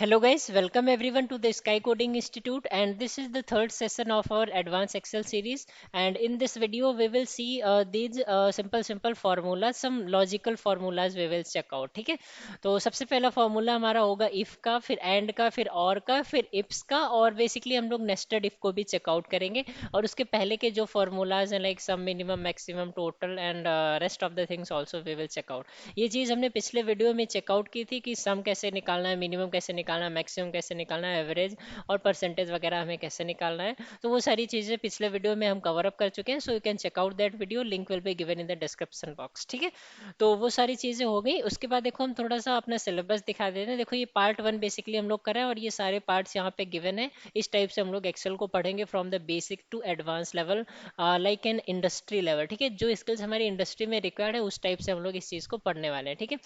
Hello guys, welcome everyone to the Sky Coding Institute, and this is the third session of our Advanced Excel series. And in this video we will see these simple formulas, some logical formulas we will check out. ठीक है, तो सबसे पहला formula हमारा होगा if का, फिर and का, फिर or का, फिर ifs का, और बेसिकली हम लोग nested if को भी चेकआउट करेंगे। और उसके पहले के जो फॉर्मूलाज हैं like sum, minimum, maximum, total and rest of the things also we will check out. ये चीज़ हमने पिछले वीडियो में चेकआउट की थी कि सम कैसे निकालना है, मिनिमम कैसे निकालना है, मैक्सिमम कैसे निकालना है, एवरेज और परसेंटेज वगैरह हमें कैसे निकालना है। तो वो सारी चीज़ें पिछले वीडियो में हम कवर अप कर चुके हैं, so you can check out that video, link will be given in the description box. ठीक है, तो वो सारी चीज़ें हो गई। उसके बाद देखो हम थोड़ा सा अपना सिलेबस दिखा देते हैं। देखो ये पार्ट वन बेसिकली हम लोग कर रहे हैं और ये सारे पार्ट्स यहाँ पे गिवन है। इस टाइप से हम लोग एक्सेल को पढ़ेंगे from the basic to advance level, like an industry level. ठीक है, जो स्किल्स हमारी इंडस्ट्री में रिक्वायर्ड है उस टाइप से हम लोग इस चीज़ को पढ़ने वाले हैं। ठीक है,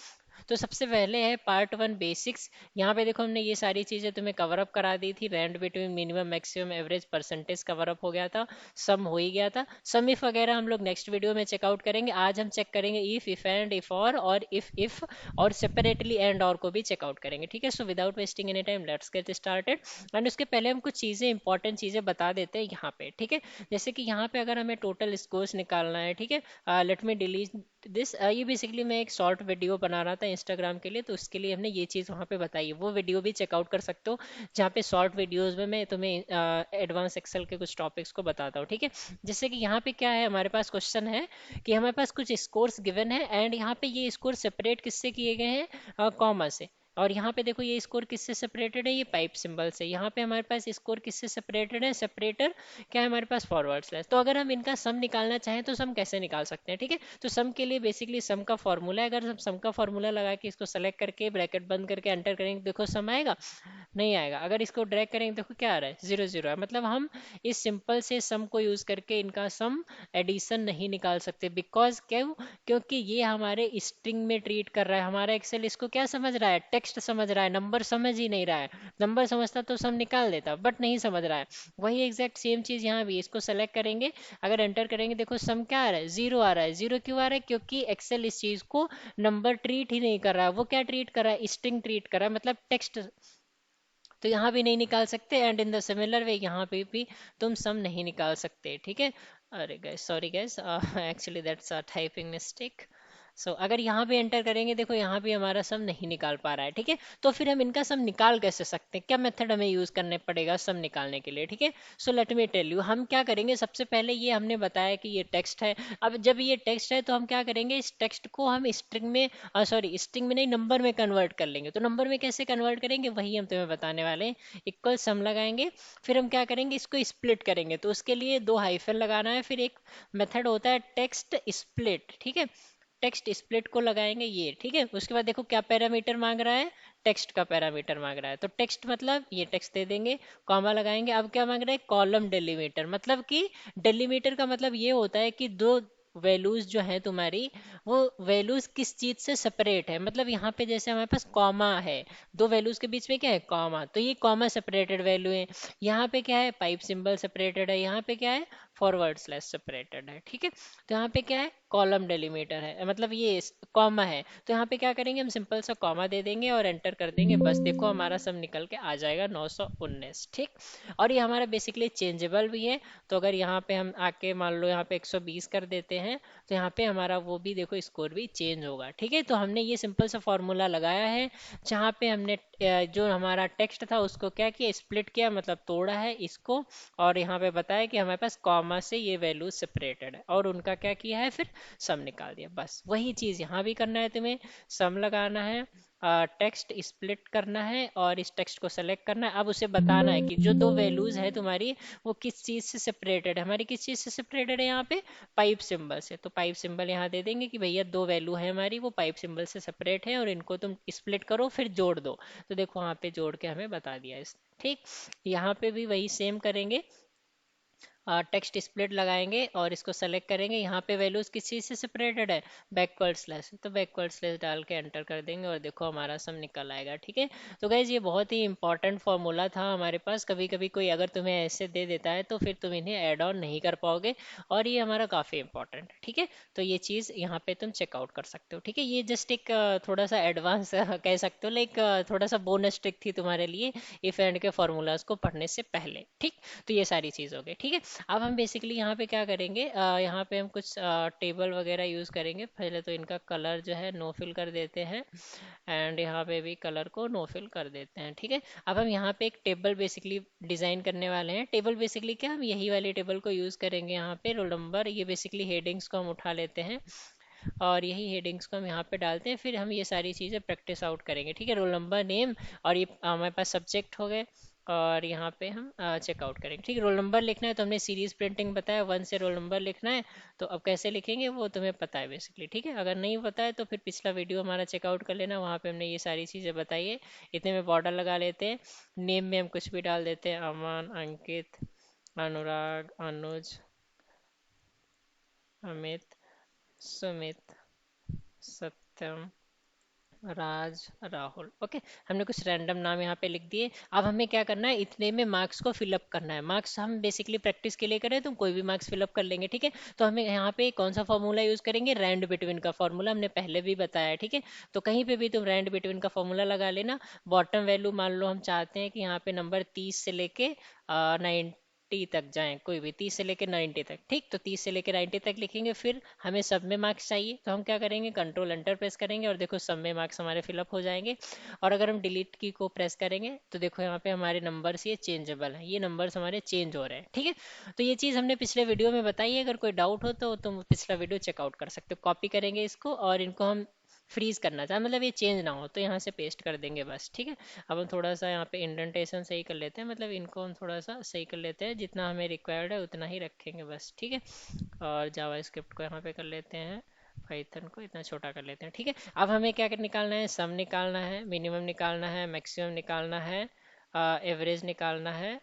तो सबसे पहले है पार्ट वन बेसिक्स। यहाँ पे देखो हमने ये सारी चीज़ें तुम्हें कवर अप करा दी थी। Rand between, minimum, maximum, average, percentage cover up हो गया था। सम हो ही गया था। सम इफ वगैरह हम लोग नेक्स्ट वीडियो में चेकआउट करेंगे। आज हम चेक करेंगे इफ एंड, इफ और इफ और सेपरेटली एंड और को भी चेकआउट करेंगे। ठीक है, so without wasting any time let's get started. And उसके पहले हम कुछ चीज़ें, इंपॉर्टेंट चीज़ें बता देते हैं यहाँ पे। ठीक है, जैसे कि यहाँ पे अगर हमें टोटल स्कोर्स निकालना है, ठीक है, लेट मी डिलीट दिस। ये बेसिकली मैं एक शॉर्ट वीडियो बना रहा था इंस्टाग्राम के लिए, तो उसके लिए हमने ये चीज़ वहाँ पे बताई है। वो वीडियो भी चेकआउट कर सकते हो, जहाँ पे शॉर्ट वीडियोस में मैं तुम्हें एडवांस एक्सेल के कुछ टॉपिक्स को बताता हूँ। ठीक है, जैसे कि यहाँ पे क्या है, हमारे पास क्वेश्चन है कि हमारे पास कुछ स्कोर्स गिवन है एंड यहाँ पे ये स्कोर सेपरेट किससे किए गए हैं, कॉमा से। और यहाँ पे देखो ये स्कोर किससे सेपरेटेड है, ये पाइप सिंबल से। यहाँ पे हमारे पास स्कोर किससे सेपरेटेड है, सेपरेटर क्या है हमारे पास, फॉरवर्ड स्लैश। तो अगर हम इनका सम निकालना चाहें तो सम कैसे निकाल सकते हैं। ठीक है, तो सम के लिए बेसिकली सम का फॉर्मूला है। अगर हम सम का फॉर्मूला लगा के इसको सेलेक्ट करके ब्रैकेट बंद करके एंटर करेंगे, देखो सम आएगा, नहीं आएगा। अगर इसको ड्रैग करेंगे देखो क्या आ रहा है, जीरो जीरो है। मतलब हम इस सिंपल से सम को यूज करके इनका सम एडिशन नहीं निकाल सकते। बिकॉज क्यों, क्योंकि ये हमारे स्ट्रिंग में ट्रीट कर रहा है। हमारा एक्सेल इसको क्या समझ रहा है, टेक्स्ट समझ रहा है, नंबर समझ ही नहीं रहा है। नंबर समझता तो सम निकाल देता, बट नहीं समझ रहा है। वही एग्जैक्ट सेम चीज यहाँ भी, इसको सेलेक्ट करेंगे, अगर एंटर करेंगे देखो सम क्या आ रहा है, जीरो आ रहा है। जीरो क्यों आ रहा है, क्योंकि एक्सेल इस चीज को नंबर ट्रीट ही नहीं कर रहा है। वो क्या ट्रीट कर रहा है, स्ट्रिंग ट्रीट कर रहा है, मतलब टेक्स्ट। तो यहाँ भी नहीं निकाल सकते and in the similar way यहाँ पे भी तुम सम नहीं निकाल सकते। ठीक है, अरे guys sorry guys, actually that's a typing mistake. So अगर यहाँ पे एंटर करेंगे देखो यहाँ भी हमारा सम नहीं निकाल पा रहा है। ठीक है, तो फिर हम इनका सम निकाल कैसे सकते हैं, क्या मेथड हमें यूज करने पड़ेगा सम निकालने के लिए। ठीक है, so let me tell you, हम क्या करेंगे। सबसे पहले ये हमने बताया कि ये टेक्स्ट है। अब जब ये टेक्स्ट है तो हम क्या करेंगे, इस टेक्स्ट को हम स्ट्रिंग में, सॉरी स्ट्रिंग में नहीं, नंबर में कन्वर्ट कर लेंगे। तो नंबर में कैसे कन्वर्ट करेंगे वही हम तुम्हें बताने वाले हैं। इक्वल सम लगाएंगे, फिर हम क्या करेंगे, इसको स्प्लिट करेंगे। तो उसके लिए दो हाइफन लगाना है, फिर एक मेथड होता है टेक्स्ट स्प्लिट। ठीक है, टेक्स्ट स्प्लिट को लगाएंगे ये। ठीक है, उसके बाद देखो क्या पैरामीटर मांग रहा है, टेक्स्ट का पैरामीटर मांग रहा है। तो टेक्स्ट मतलब ये टेक्स्ट दे देंगे, कॉमा लगाएंगे। अब क्या मांग रहा है, कॉलम डेलीमीटर। मतलब कि डेलीमीटर का मतलब ये होता है कि दो वैल्यूज जो है तुम्हारी, वो वैल्यूज किस चीज से सेपरेट है। मतलब यहाँ पे जैसे हमारे पास कॉमा है, दो वैल्यूज के बीच में क्या है, कॉमा, तो ये कॉमा सेपरेटेड वैल्यू है। यहाँ पे क्या है, पाइप सिंबल सेपरेटेड है। यहाँ पे क्या है, फॉरवर्ड स्लैश सेपरेटेड है। ठीक है, तो यहाँ पे क्या है, कॉलम डेलीमीटर है, मतलब ये कॉमा है। तो यहाँ पे क्या करेंगे, हम सिंपल सा कॉमा दे देंगे और एंटर कर देंगे। बस देखो हमारा सब निकल के आ जाएगा 919। ठीक, और ये हमारा बेसिकली चेंजेबल भी है। तो अगर यहाँ पे हम आके मान लो यहाँ पे 120 कर देते हैं, तो यहाँ पे हमारा वो भी देखो स्कोर भी चेंज होगा। ठीक है, तो हमने ये सिंपल सा फॉर्मूला लगाया है, जहाँ पे हमने जो हमारा टेक्स्ट था उसको क्या किया, स्प्लिट किया, मतलब तोड़ा है इसको। और यहाँ पे बताया कि हमारे पास कॉमा से ये वैल्यू सेपरेटेड है, और उनका क्या किया है, फिर सम निकाल दिया। बस वही चीज यहाँ भी करना है तुम्हें, सम लगाना है, टेक्स्ट स्प्लिट करना है और इस टेक्स्ट को सेलेक्ट करना है। अब उसे बताना है कि जो दो वैल्यूज है तुम्हारी वो किस चीज से सेपरेटेड है। हमारी किस चीज से सेपरेटेड है, यहाँ पे पाइप सिंबल से। तो पाइप सिंबल यहाँ दे देंगे कि भैया दो वैल्यू है हमारी, वो पाइप सिंबल से सेपरेट है और इनको तुम स्प्लिट करो फिर जोड़ दो। तो देखो वहाँ पे जोड़ के हमें बता दिया इस। ठीक, यहाँ पे भी वही सेम करेंगे। टेक्स्ट स्प्लिट लगाएंगे और इसको सेलेक्ट करेंगे। यहाँ पे वैल्यूज किस चीज़ से सेपरेटेड है, बैकवर्ड स्लैश, तो बैकवर्ड स्लैश डाल के एंटर कर देंगे और देखो हमारा सम निकल आएगा। ठीक है, तो गाइज ये बहुत ही इंपॉर्टेंट फॉर्मूला था हमारे पास। कभी कभी कोई अगर तुम्हें ऐसे दे देता है तो फिर तुम इन्हें ऐड ऑन नहीं कर पाओगे, और ये हमारा काफ़ी इंपॉर्टेंट है। ठीक है, तो ये चीज़ यहाँ पे तुम चेकआउट कर सकते हो। ठीक है, ये जस्ट एक थोड़ा सा एडवांस कह सकते हो, लाइक थोड़ा सा बोनस ट्रिक थी तुम्हारे लिए इफ एंड के फॉर्मूलाज को पढ़ने से पहले। ठीक, तो ये सारी चीज़ हो गई। ठीक है, अब हम बेसिकली यहाँ पे क्या करेंगे, यहाँ पे हम कुछ टेबल वगैरह यूज़ करेंगे। पहले तो इनका कलर जो है नो फिल कर देते हैं, एंड यहाँ पे भी कलर को नो फिल कर देते हैं। ठीक है, अब हम यहाँ पे एक टेबल बेसिकली डिज़ाइन करने वाले हैं। टेबल बेसिकली क्या, हम यही वाली टेबल को यूज़ करेंगे। यहाँ पे रोल नंबर, ये बेसिकली हेडिंग्स को हम उठा लेते हैं और यही हेडिंग्स को हम यहाँ पे डालते हैं। फिर हम ये सारी चीज़ें प्रैक्टिस आउट करेंगे। ठीक है, रोल नंबर, नेम, और ये हमारे पास सब्जेक्ट हो गए, और यहाँ पे हम चेकआउट करेंगे। ठीक है, रोल नंबर लिखना है तो हमने सीरीज प्रिंटिंग बताया, 1 से रोल नंबर लिखना है। तो अब कैसे लिखेंगे वो तुम्हें पता है बेसिकली। ठीक है, अगर नहीं पता है तो फिर पिछला वीडियो हमारा चेकआउट कर लेना, वहाँ पे हमने ये सारी चीज़ें बताई है। इतने में बॉर्डर लगा लेते हैं। नेम में हम कुछ भी डाल देते हैं, अमन, अंकित, अनुराग, अनुज, अमित, सुमित, सत्यम, राज, राहुल। ओके, हमने कुछ रैंडम नाम यहाँ पे लिख दिए। अब हमें क्या करना है, इतने में मार्क्स को फिलअप करना है। मार्क्स हम बेसिकली प्रैक्टिस के लिए करें, तुम कोई भी मार्क्स फिलअप कर लेंगे। ठीक है, तो हमें यहाँ पे कौन सा फॉर्मूला यूज करेंगे, रैंड बिटवीन का फॉर्मूला हमने पहले भी बताया है। ठीक है, तो कहीं पे भी तुम रैंड बिटवीन का फॉर्मूला लगा लेना। बॉटम वैल्यू मान लो हम चाहते हैं कि यहाँ पे नंबर 30 से लेके 90 तक जाएं, कोई भी 30 से लेके 90 तक। ठीक, तो 30 से लेके 90 तक लिखेंगे। फिर हमें सब में मार्क्स चाहिए, तो हम क्या करेंगे, कंट्रोल एंटर प्रेस करेंगे और देखो सब में मार्क्स हमारे फिलअप हो जाएंगे। और अगर हम डिलीट की को प्रेस करेंगे तो देखो यहाँ पे हमारे नंबर्स ये चेंजेबल हैं, ये नंबर्स हमारे चेंज हो रहे हैं। ठीक है, तो ये चीज़ हमने पिछले वीडियो में बताई है। अगर कोई डाउट हो तो तुम पिछला वीडियो चेकआउट कर सकते हो। कॉपी करेंगे इसको और इनको हम फ्रीज करना चाहे, मतलब ये चेंज ना हो, तो यहाँ से पेस्ट कर देंगे बस। ठीक है, अब हम थोड़ा सा यहाँ पे इंडेंटेशन सही कर लेते हैं, मतलब इनको हम थोड़ा सा सही कर लेते हैं, जितना हमें रिक्वायर्ड है उतना ही रखेंगे बस। ठीक है, और जावा स्क्रिप्ट को यहाँ पे कर लेते हैं, पाइथन को इतना छोटा कर लेते हैं। ठीक है, अब हमें क्या निकालना है, सम निकालना है, मिनिमम निकालना है, मैक्सिमम निकालना है, एवरेज निकालना है,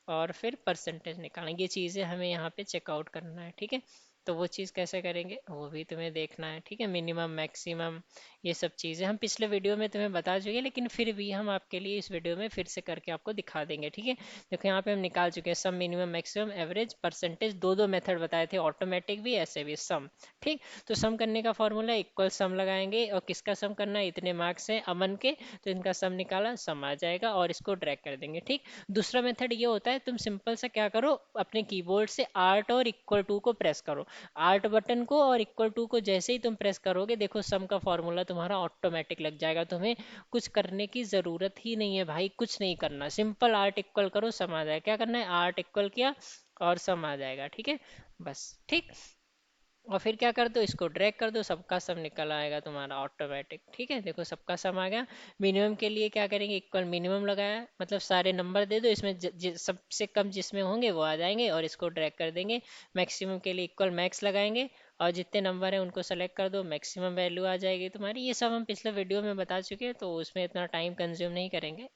और फिर परसेंटेज निकालना है। ये चीज़ें हमें यहाँ पे चेकआउट करना है। ठीक है, तो वो चीज़ कैसे करेंगे वो भी तुम्हें देखना है। ठीक है, मिनिमम, मैक्सिमम, ये सब चीज़ें हम पिछले वीडियो में तुम्हें बता चुके हैं, लेकिन फिर भी हम आपके लिए इस वीडियो में फिर से करके आपको दिखा देंगे। ठीक है, देखो यहाँ पे हम निकाल चुके हैं, सम, मिनिमम, मैक्सिमम, एवरेज, परसेंटेज, दो दो मेथड बताए थे, ऑटोमेटिक भी, ऐसे भी, सम। ठीक, तो सम करने का फॉर्मूला इक्वल सम लगाएंगे, और किसका सम करना है, इतने मार्क्स हैं अमन के, तो इनका सम निकाला, सम आ जाएगा, और इसको ड्रैग कर देंगे। ठीक, दूसरा मेथड ये होता है, तुम सिंपल सा क्या करो, अपने कीबोर्ड से आर्ट और इक्वल टू को प्रेस करो। आर्ट बटन को और इक्वल टू को जैसे ही तुम प्रेस करोगे, देखो सम का फॉर्मूला तुम्हारा ऑटोमेटिक लग जाएगा। तुम्हें कुछ करने की जरूरत ही नहीं है भाई, कुछ नहीं करना, सिंपल आर्ट इक्वल करो, सम आ जाएगा। क्या करना है, आर्ट इक्वल किया और सम आ जाएगा। ठीक है, बस। ठीक, और फिर क्या कर दो, इसको ड्रैग कर दो, सबका सम निकल आएगा तुम्हारा ऑटोमेटिक। ठीक है, देखो सबका सम आ गया। मिनिमम के लिए क्या करेंगे, इक्वल मिनिमम लगाया, मतलब सारे नंबर दे दो, इसमें सबसे कम जिसमें होंगे वो आ जाएंगे, और इसको ड्रैग कर देंगे। मैक्सिमम के लिए इक्वल मैक्स लगाएंगे, और जितने नंबर हैं उनको सेलेक्ट कर दो, मैक्सिमम वैल्यू आ जाएगी तुम्हारी। ये सब हम पिछले वीडियो में बता चुके हैं, तो उसमें इतना टाइम कंज्यूम नहीं करेंगे।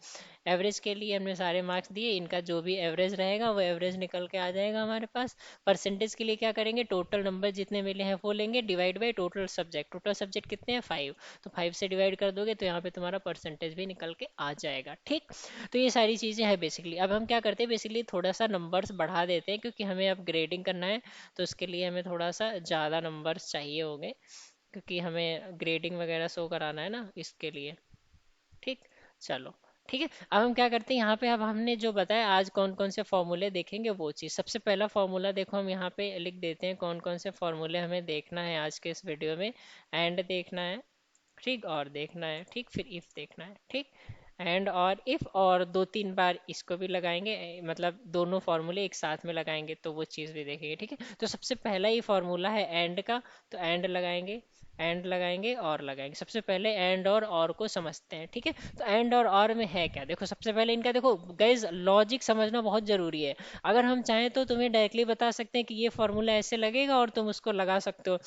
एवरेज के लिए हमने सारे मार्क्स दिए, इनका जो भी एवरेज रहेगा वो एवरेज निकल के आ जाएगा हमारे पास। परसेंटेज के लिए क्या करेंगे, टोटल नंबर जितने मिले हैं वो लेंगे, divide by total subject. Total subject कितने हैं, 5, तो 5 से डिवाइड कर दोगे तो यहाँ पे तुम्हारा परसेंटेज भी निकल के आ जाएगा। ठीक, तो ये सारी चीज़ें हैं बेसिकली। अब हम क्या करते हैं, बेसिकली थोड़ा सा नंबर्स बढ़ा देते हैं, क्योंकि हमें अब ग्रेडिंग करना है, तो उसके लिए हमें थोड़ा सा ज़्यादा नंबर्स चाहिए होंगे, क्योंकि हमें ग्रेडिंग वगैरह शो कराना है ना, इसके लिए। ठीक, चलो। ठीक है, अब हम क्या करते हैं, यहाँ पे अब हमने जो बताया आज कौन कौन से फॉर्मूले देखेंगे वो चीज़। सबसे पहला फॉर्मूला देखो, हम यहाँ पे लिख देते हैं कौन कौन से फॉर्मूले हमें देखना है आज के इस वीडियो में। एंड देखना है, ठीक, और देखना है, ठीक, फिर इफ देखना है। ठीक, एंड और इफ, और दो तीन बार इसको भी लगाएंगे, मतलब दोनों फॉर्मूले एक साथ में लगाएंगे तो वो चीज़ भी देखेंगे। ठीक है, तो सबसे पहला ही फॉर्मूला है एंड का, तो एंड लगाएंगे, एंड लगाएंगे और लगाएंगे। सबसे पहले एंड और को समझते हैं। ठीक है, तो एंड और में है क्या, देखो सबसे पहले इनका देखो गाइज, लॉजिक समझना बहुत जरूरी है। अगर हम चाहें तो तुम्हें डायरेक्टली बता सकते हैं कि ये फॉर्मूला ऐसे लगेगा और तुम उसको लगा सकते हो,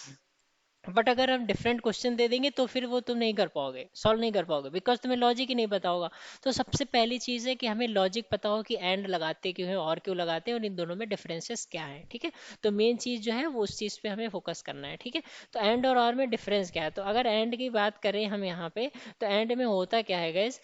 बट अगर हम डिफरेंट क्वेश्चन दे देंगे तो फिर वो तुम नहीं कर पाओगे, सॉल्व नहीं कर पाओगे, बिकॉज तुम्हें लॉजिक ही नहीं पता होगा। तो सबसे पहली चीज़ है कि हमें लॉजिक पता हो कि एंड लगाते क्यों है और क्यों लगाते हैं और इन दोनों में डिफरेंसेस क्या है, ठीक है। तो मेन चीज़ जो है वो उस चीज़ पे हमें फोकस करना है, ठीक है। तो एंड और में डिफरेंस क्या है, तो अगर एंड की बात करें हम यहाँ पे, तो एंड में होता क्या है गाइस,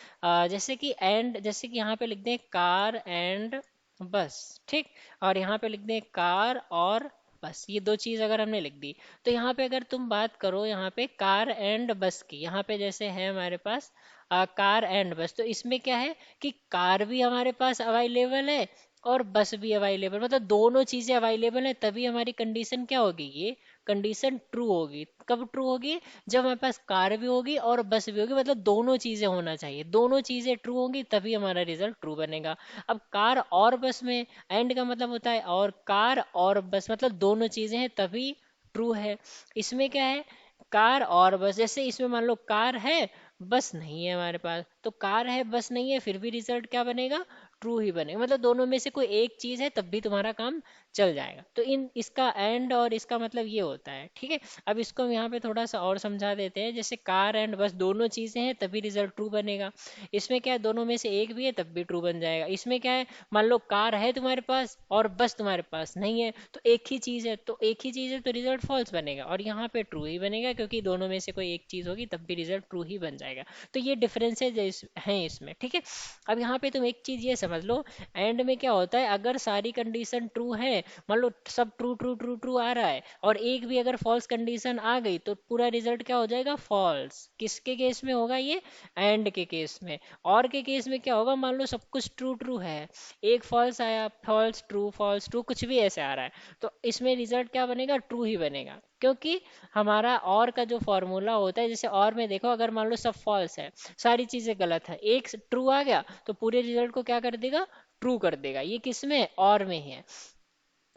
जैसे कि एंड, जैसे कि यहाँ पे लिख दें कार एंड बस, ठीक। और यहाँ पे लिख दें कार और बस, ये दो चीज अगर हमने लिख दी, तो यहाँ पे अगर तुम बात करो यहाँ पे कार एंड बस की, यहाँ पे जैसे है हमारे पास कार एंड बस, तो इसमें क्या है कि कार भी हमारे पास अवेलेबल है और बस भी अवेलेबल, मतलब दोनों चीजें अवेलेबल है, तभी हमारी कंडीशन क्या होगी, ये कंडीशन ट्रू होगी। कब ट्रू होगी, जब हमारे पास कार भी होगी और बस भी होगी, मतलब दोनों चीजें होना चाहिए, दोनों चीजें ट्रू होंगी तभी हमारा रिजल्ट ट्रू बनेगा। अब कार और बस में एंड का मतलब होता है और कार और बस, मतलब दोनों चीजें हैं तभी ट्रू है। इसमें क्या है, कार और बस, जैसे इसमें मान लो कार है बस नहीं है हमारे पास, तो कार है बस नहीं है, फिर भी रिजल्ट क्या बनेगा, ट्रू ही बनेगा, मतलब दोनों में से कोई एक चीज है तब भी तुम्हारा काम चल जाएगा। तो इन इसका एंड और इसका मतलब ये होता है, ठीक है। अब इसको हम यहाँ पे थोड़ा सा और समझा देते हैं, जैसे कार एंड बस दोनों चीजें हैं तभी रिजल्ट ट्रू बनेगा। इसमें क्या है, दोनों में से एक भी है तब भी ट्रू बन जाएगा। इसमें क्या है, मान लो कार है तुम्हारे पास और बस तुम्हारे पास नहीं है, तो एक ही चीज है, तो एक ही चीज है तो रिजल्ट फॉल्स बनेगा, और यहाँ पे ट्रू ही बनेगा क्योंकि दोनों में से कोई एक चीज होगी तब भी रिजल्ट ट्रू ही बन जाएगा। तो ये डिफरेंसेज हैं इसमें, ठीक है। अब यहाँ पे तुम एक चीज ये समझ लो, एंड में क्या होता है, अगर सारी कंडीशन ट्रू है, मान लो सब ट्रू ट्रू ट्रू ट्रू आ रहा है और एक भी अगर फॉल्स कंडीशन आ गई तो पूरा रिजल्ट क्या हो जाएगा, फॉल्स। किसके केस में होगा ये, एंड के केस में। और के केस में क्या होगा, मान लो सब कुछ ट्रू ट्रू है, एक फॉल्स आया, फॉल्स ट्रू कुछ भी ऐसे आ रहा है, तो इसमें रिजल्ट क्या बनेगा, ट्रू ही बनेगा, क्योंकि हमारा और का जो फॉर्मूला होता है, जैसे और में देखो अगर मान लो सब फॉल्स है, सारी चीजें गलत है, एक ट्रू आ गया तो पूरे रिजल्ट को क्या कर देगा, ट्रू कर देगा। ये किस में, और में है।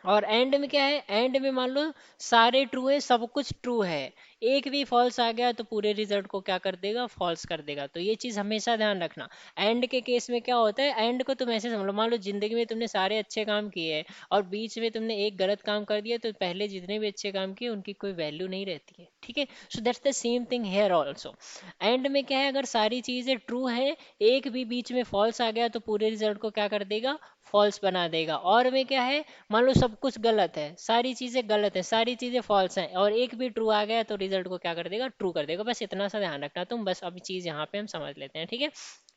और एंड में क्या है, एंड में मान लो सारे ट्रू है, सब कुछ ट्रू है, एक भी फॉल्स आ गया तो पूरे रिजल्ट को क्या कर देगा, फॉल्स कर देगा। तो ये चीज हमेशा ध्यान रखना। एंड के केस में क्या होता है, एंड को तुम ऐसे समझ लो, मान लो जिंदगी में तुमने सारे अच्छे काम किए हैं और बीच में तुमने एक गलत काम कर दिया, तो पहले जितने भी अच्छे काम किए उनकी कोई वैल्यू नहीं रहती है, ठीक है। So that's the same thing here also. And में क्या है, अगर सारी चीजें ट्रू है, एक भी बीच में फॉल्स आ गया तो पूरे रिजल्ट को क्या कर देगा, फॉल्स बना देगा। और में क्या है, मान लो सब कुछ गलत है, सारी चीजें गलत है, सारी चीजें फॉल्स हैं और एक भी ट्रू आ गया तो रिजल्ट को क्या कर देगा, ट्रू कर देगा। बस इतना सा ध्यान रखना तुम, बस अभी चीज यहाँ पे हम समझ लेते हैं, ठीक है।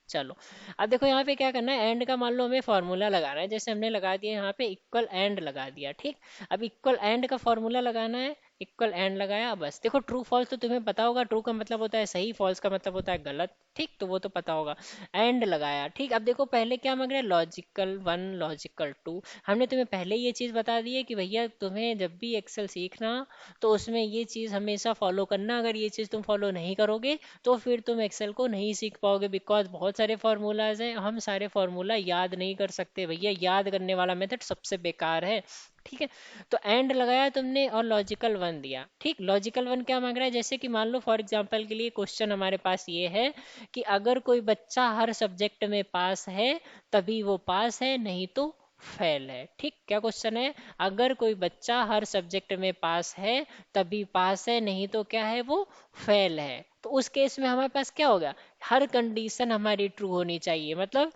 चलो, अब देखो यहाँ पे क्या करना है, एंड का मान लो हमें फॉर्मूला लगाना है, जैसे हमने लगा दिया यहाँ पे इक्वल एंड लगा दिया, ठीक। अब इक्वल एंड का फॉर्मूला लगाना है, इक्वल एंड लगाया, बस देखो ट्रू फॉल्स तो तुम्हें पता होगा, ट्रू का मतलब होता है सही, फॉल्स का मतलब होता है गलत, ठीक, तो वो तो पता होगा। एंड लगाया, ठीक। अब देखो पहले क्या मांग रहा है, लॉजिकल वन लॉजिकल टू। हमने तुम्हें पहले ये चीज बता दी है कि भैया तुम्हें जब भी एक्सेल सीखना तो उसमें ये चीज हमेशा फॉलो करना, अगर ये चीज तुम फॉलो नहीं करोगे तो फिर तुम एक्सेल को नहीं सीख पाओगे, बिकॉज बहुत सारे फॉर्मूलाज हैं, हम सारे फॉर्मूला याद नहीं कर सकते भैया, याद करने वाला मेथड सबसे बेकार है, ठीक है। तो एंड लगाया तुमने और लॉजिकल वन दिया, ठीक। लॉजिकल वन क्या मांग रहा है, जैसे कि मान लो फॉर एग्जांपल के लिए क्वेश्चन हमारे पास ये है कि अगर कोई बच्चा हर सब्जेक्ट में पास है तभी वो पास है, नहीं तो फेल है, ठीक। क्या क्वेश्चन है, अगर कोई बच्चा हर सब्जेक्ट में पास है तभी पास है, नहीं तो क्या है, वो फेल है। तो उस केस में हमारे पास क्या होगा, हर कंडीशन हमारी ट्रू होनी चाहिए, मतलब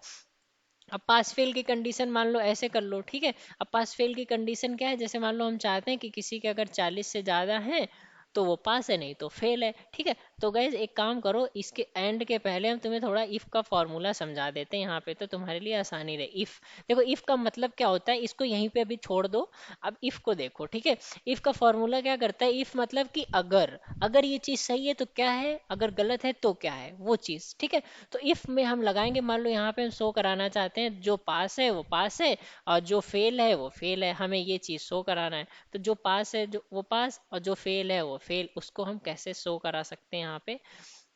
अब पास फेल की कंडीशन मान लो ऐसे कर लो, ठीक है। अब पास फेल की कंडीशन क्या है, जैसे मान लो हम चाहते हैं कि किसी के अगर 40 से ज्यादा है तो वो पास है, नहीं तो फेल है, ठीक है। तो गैस एक काम करो, इसके एंड के पहले हम तुम्हें थोड़ा इफ का फॉर्मूला समझा देते हैं यहाँ पे, तो तुम्हारे लिए आसानी रहे। इफ, देखो इफ का मतलब क्या होता है, इसको यहीं पे अभी छोड़ दो। अब इफ को देखो, ठीक है। इफ का फॉर्मूला क्या करता है, इफ मतलब कि अगर, अगर ये चीज सही है तो क्या है, अगर गलत है तो क्या है वो चीज, ठीक है। तो इफ में हम लगाएंगे, मान लो यहाँ पे हम शो कराना चाहते हैं जो पास है वो पास है और जो फेल है वो फेल है, हमें ये चीज शो कराना है। तो जो पास है जो वो पास और जो फेल है वो फेल, उसको हम कैसे शो करा सकते हैं यहाँ पे,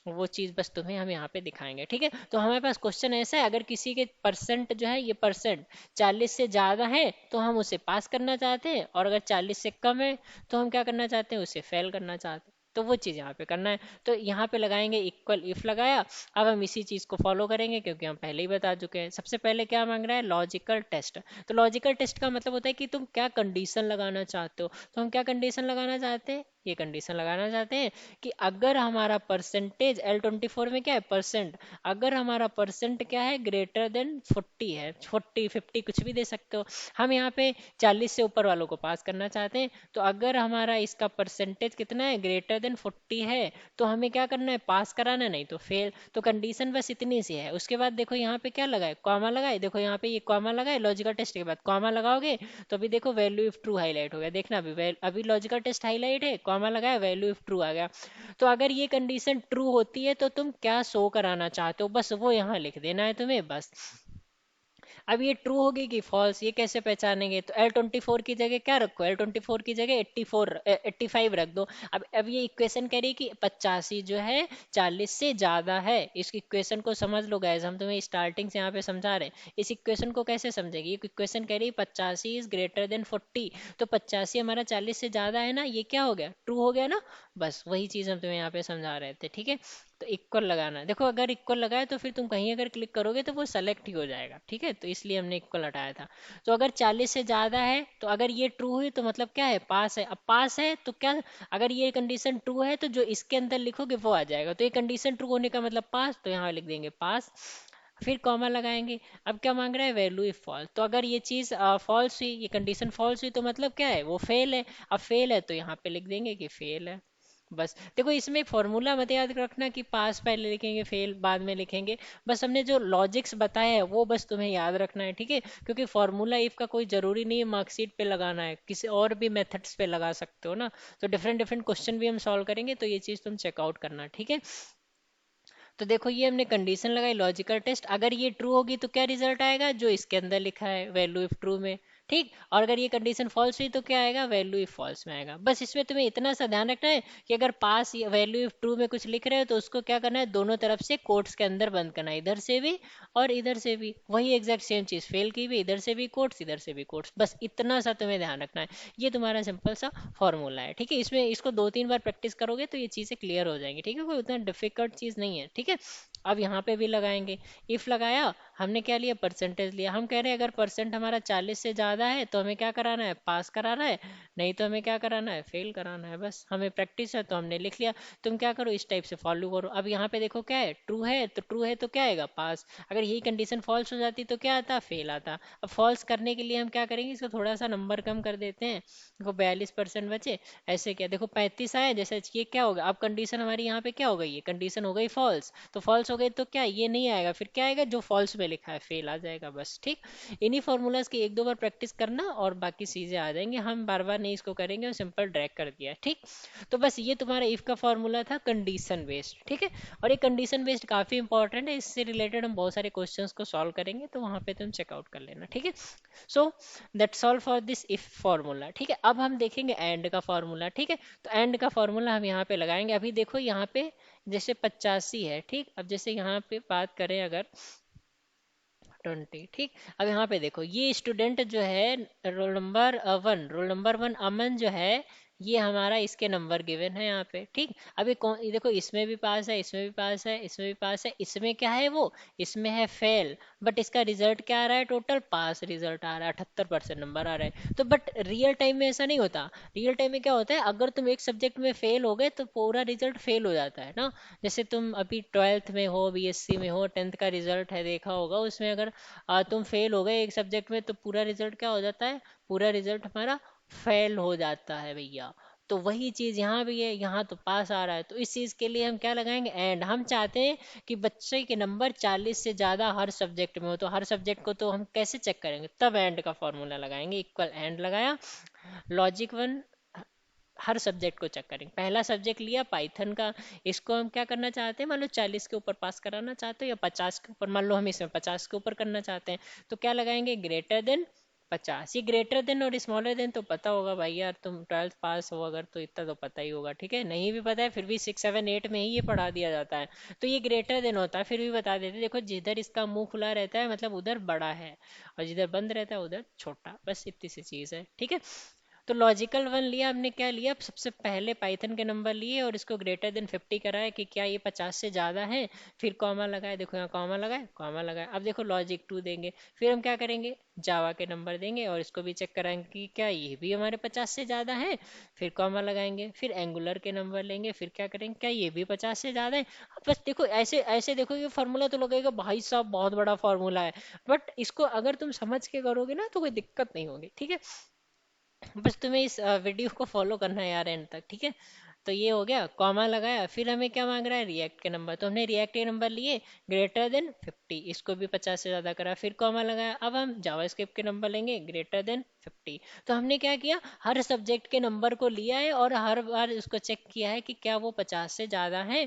वो चीज बस तुम्हें हम यहाँ पे दिखाएंगे, ठीक है। तो हमारे पास क्वेश्चन ऐसा है, अगर किसी के परसेंट जो है, ये परसेंट 40 से ज्यादा है तो हम उसे पास करना चाहते हैं, और अगर 40 से कम है तो हम क्या करना चाहते हैं, उसे फेल करना चाहते हैं। तो वो चीज यहाँ पे करना है, तो यहाँ पे लगाएंगे इक्वल इफ लगाया। अब हम इसी चीज को फॉलो करेंगे क्योंकि हम पहले ही बता चुके हैं। सबसे पहले क्या मांग रहा है, लॉजिकल टेस्ट। तो लॉजिकल टेस्ट का मतलब होता है कि तुम क्या कंडीशन लगाना चाहते हो, तो हम क्या कंडीशन लगाना चाहते हैं, ये कंडीशन लगाना चाहते हैं कि अगर हमारा परसेंटेज L24 में क्या है परसेंट, अगर हमारा परसेंट क्या है ग्रेटर देन 40 है, 40 50 कुछ भी दे सकते हो, हम यहाँ पे 40 से ऊपर वालों को पास करना चाहते हैं, तो अगर हमारा इसका परसेंटेज कितना है ग्रेटर देन 40 है तो हमें क्या करना है पास कराना है, नहीं तो फेल। तो कंडीशन बस इतनी सी है। उसके बाद देखो यहाँ पे क्या लगाए कॉमा लगाए, देखो यहाँ पे ये कॉमा लगाए लॉजिकल टेस्ट के बाद कॉमा लगाओगे तो अभी देखो वैल्यू इफ ट्रू हाईलाइट हो गया, देखना अभी अभी लॉजिकल टेस्ट हाईलाइट है, कॉमा लगाया वैल्यू इफ ट्रू आ गया। तो अगर ये कंडीशन ट्रू होती है तो तुम क्या शो कराना चाहते हो बस वो यहाँ लिख देना है तुम्हें बस। अब ये ट्रू होगी कि फॉल्स ये कैसे पहचानेंगे, तो L24 की जगह क्या रखो, L24 की जगह 85 रख दो। अब ये इक्वेशन कह रही है कि 85 जो है 40 से ज्यादा है। इस इक्वेशन को समझ लो गाइस, हम तुम्हें स्टार्टिंग से यहाँ पे समझा रहे हैं। इस इक्वेशन को कैसे समझेंगे, ये इक्वेशन कह रही है 85 इज ग्रेटर देन 40, तो 85 हमारा 40 से ज्यादा है ना, ये क्या हो गया ट्रू हो गया ना। बस वही चीज हम तुम्हें यहाँ पे समझा रहे थे, ठीक है। तो इक्वल लगाना है, देखो अगर इक्वल लगाए तो फिर तुम कहीं अगर क्लिक करोगे तो वो सेलेक्ट ही हो जाएगा, ठीक है, तो इसलिए हमने इक्वल हटाया था। तो अगर 40 से ज्यादा है तो अगर ये ट्रू हुई तो मतलब क्या है पास है। अब पास है तो क्या, अगर ये कंडीशन ट्रू है तो जो इसके अंदर लिखोगे वो आ जाएगा, तो ये कंडीशन ट्रू होने का मतलब पास, तो यहाँ लिख देंगे पास, फिर कॉमा लगाएंगे। अब क्या मांग रहा है वैल्यू इफ फॉल्स, तो अगर ये चीज फॉल्स हुई, ये कंडीशन फॉल्स हुई तो मतलब क्या है वो फेल है। अब फेल है तो यहाँ पे लिख देंगे कि फेल है। बस देखो इसमें फॉर्मूला मत याद रखना कि पास पहले लिखेंगे फेल बाद में लिखेंगे, बस हमने जो लॉजिक्स बताया है वो बस तुम्हें याद रखना है, ठीक है। क्योंकि फॉर्मूला इफ का कोई जरूरी नहीं है मार्कशीट पे लगाना है, किसी और भी मेथड्स पे लगा सकते हो ना। तो डिफरेंट डिफरेंट क्वेश्चन भी हम सॉल्व करेंगे तो ये चीज तुम चेकआउट करना, ठीक है। तो देखो ये हमने कंडीशन लगाई लॉजिकल टेस्ट, अगर ये ट्रू होगी तो क्या रिजल्ट आएगा जो इसके अंदर लिखा है वैल्यू इफ ट्रू में, ठीक। और अगर ये कंडीशन फॉल्स हुई तो क्या आएगा वैल्यू इफ फॉल्स में आएगा। बस इसमें तुम्हें इतना सा ध्यान रखना है कि अगर पास वैल्यू इफ ट्रू में कुछ लिख रहे हो तो उसको क्या करना है दोनों तरफ से कोट्स के अंदर बंद करना है, इधर से भी और इधर से भी, वही एग्जैक्ट सेम चीज फेल की भी इधर से भी कोट्स इधर से भी कोट्स, बस इतना सा तुम्हें ध्यान रखना है। ये तुम्हारा सिंपल सा फॉर्मूला है, ठीक है। इसमें इसको 2 3 बार प्रैक्टिस करोगे तो ये चीजें क्लियर हो जाएंगी, ठीक है, कोई उतना डिफिकल्ट चीज नहीं है, ठीक है। अब यहाँ पे भी लगाएंगे, इफ लगाया हमने क्या लिया परसेंटेज लिया, हम कह रहे हैं अगर परसेंट हमारा 40 से ज्यादा है तो हमें क्या कराना है पास कराना है, नहीं तो हमें क्या कराना है फेल कराना है, बस हमें प्रैक्टिस है तो हमने लिख लिया। तुम क्या करो इस टाइप से फॉलो करो। अब यहाँ पे देखो क्या है ट्रू है, तो ट्रू है तो क्या आएगा पास, अगर यही कंडीशन फॉल्स हो जाती तो क्या आता फेल आता। अब फॉल्स करने के लिए हम क्या करेंगे इसको थोड़ा सा नंबर कम कर देते हैं, देखो 42% बचे, ऐसे क्या देखो 35 आए जैसे ये क्या होगा, अब कंडीशन हमारी यहाँ पे क्या हो गई, ये कंडीशन हो गई फॉल्स, तो फॉल्स हो गई तो क्या ये नहीं आएगा, फिर क्या आएगा जो फॉल्स में लिखा है फेल आ जाएगा, बस ठीक। इन्हीं फॉर्मूलाज की 1 2 बार प्रैक्टिस करना और बाकी चीजें आ जाएंगे, हम बार बार नहीं इसको करेंगे और सिंपल ड्रैग कर दिया, ठीक। तो बस ये तुम्हारा इफ का फॉर्मूला था कंडीशन बेस्ड, ठीक है। और ये कंडीशन बेस्ड काफी इंपॉर्टेंट है, इससे रिलेटेड हम बहुत सारे क्वेश्चंस को सॉल्व करेंगे तो वहां पे तुम चेकआउट कर लेना, ठीक है। So that's all for this if formula, ठीक है। अब हम देखेंगे एंड का फॉर्मूला, ठीक है। तो एंड का फॉर्मूला हम यहाँ पे लगाएंगे, अभी देखो यहाँ पे जैसे 85 है, ठीक। अब जैसे यहाँ पे बात करें अगर 20, ठीक। अब यहाँ पे देखो ये स्टूडेंट जो है रोल नंबर 1 अमन जो है, ये हमारा इसके नंबर गिवन है यहाँ पे, ठीक। अभी कौन ये देखो इसमें भी पास है इसमें भी पास है इसमें भी पास है, इसमें क्या है वो इसमें है फेल, बट इसका रिजल्ट क्या आ रहा है टोटल पास रिजल्ट आ रहा है, 78% नंबर आ रहा है। तो बट रियल टाइम में ऐसा नहीं होता, रियल टाइम में क्या होता है अगर तुम एक सब्जेक्ट में फेल हो गए तो पूरा रिजल्ट फेल हो जाता है ना। जैसे तुम अभी 12th में हो बीएससी में हो 10th का रिजल्ट है देखा होगा, उसमें अगर तुम फेल हो गए एक सब्जेक्ट में तो पूरा रिजल्ट क्या हो जाता है, पूरा रिजल्ट हमारा फेल हो जाता है भैया। तो वही चीज यहाँ भी है, यहाँ तो पास आ रहा है, तो इस चीज के लिए हम क्या लगाएंगे एंड। हम चाहते हैं कि बच्चे के नंबर 40 से ज्यादा हर सब्जेक्ट में हो, तो हर सब्जेक्ट को तो हम कैसे चेक करेंगे, तब एंड का फॉर्मूला लगाएंगे, इक्वल एंड लगाया लॉजिक 1 हर सब्जेक्ट को चेक करेंगे। पहला सब्जेक्ट लिया पाइथन का, इसको हम क्या करना चाहते हैं मान लो 40 के ऊपर पास कराना चाहते हो या 50 के ऊपर, मान लो हम इसमें 50 के ऊपर करना चाहते हैं, तो क्या लगाएंगे ग्रेटर देन 50। ये ग्रेटर देन और स्मॉलर देन तो पता होगा भाई यार, तुम 12th पास हो अगर तो इतना तो पता ही होगा, ठीक है। नहीं भी पता है फिर भी 6 7 8 में ही ये पढ़ा दिया जाता है, तो ये ग्रेटर देन होता है फिर भी बता देते हैं, देखो जिधर इसका मुंह खुला रहता है मतलब उधर बड़ा है और जिधर बंद रहता है उधर छोटा, बस इतनी सी चीज है, ठीक है। तो लॉजिकल वन लिया हमने, क्या लिया, सबसे पहले पाइथन के नंबर लिए और इसको ग्रेटर देन 50 कराया कि क्या ये 50 से ज़्यादा है, फिर कॉमा लगाए, देखो यहाँ कॉमा लगाए, कॉमा लगाए। अब देखो लॉजिक टू देंगे, फिर हम क्या करेंगे, जावा के नंबर देंगे और इसको भी चेक कराएंगे कि क्या ये भी हमारे 50 से ज़्यादा है, फिर कॉमा लगाएंगे। फिर एंगुलर के नंबर लेंगे, फिर क्या करेंगे, क्या ये भी 50 से ज़्यादा है। बस देखो ऐसे ऐसे देखो, ये फार्मूला तो लगेगा भाई साहब बहुत बड़ा फार्मूला है, बट इसको अगर तुम समझ के करोगे ना तो कोई दिक्कत नहीं होगी, ठीक है। बस तुम्हें इस वीडियो को फॉलो करना है यार एंड तक, ठीक है। तो ये हो गया, कॉमा लगाया, फिर हमें क्या मांग रहा है, रिएक्ट के नंबर, तो हमने रिएक्ट के नंबर लिए ग्रेटर देन 50, इसको भी 50 से ज़्यादा करा, फिर कॉमा लगाया। अब हम जावास्क्रिप्ट के नंबर लेंगे ग्रेटर देन 50। तो हमने क्या किया, हर सब्जेक्ट के नंबर को लिया है और हर बार उसको चेक किया है कि क्या वो 50 से ज़्यादा है।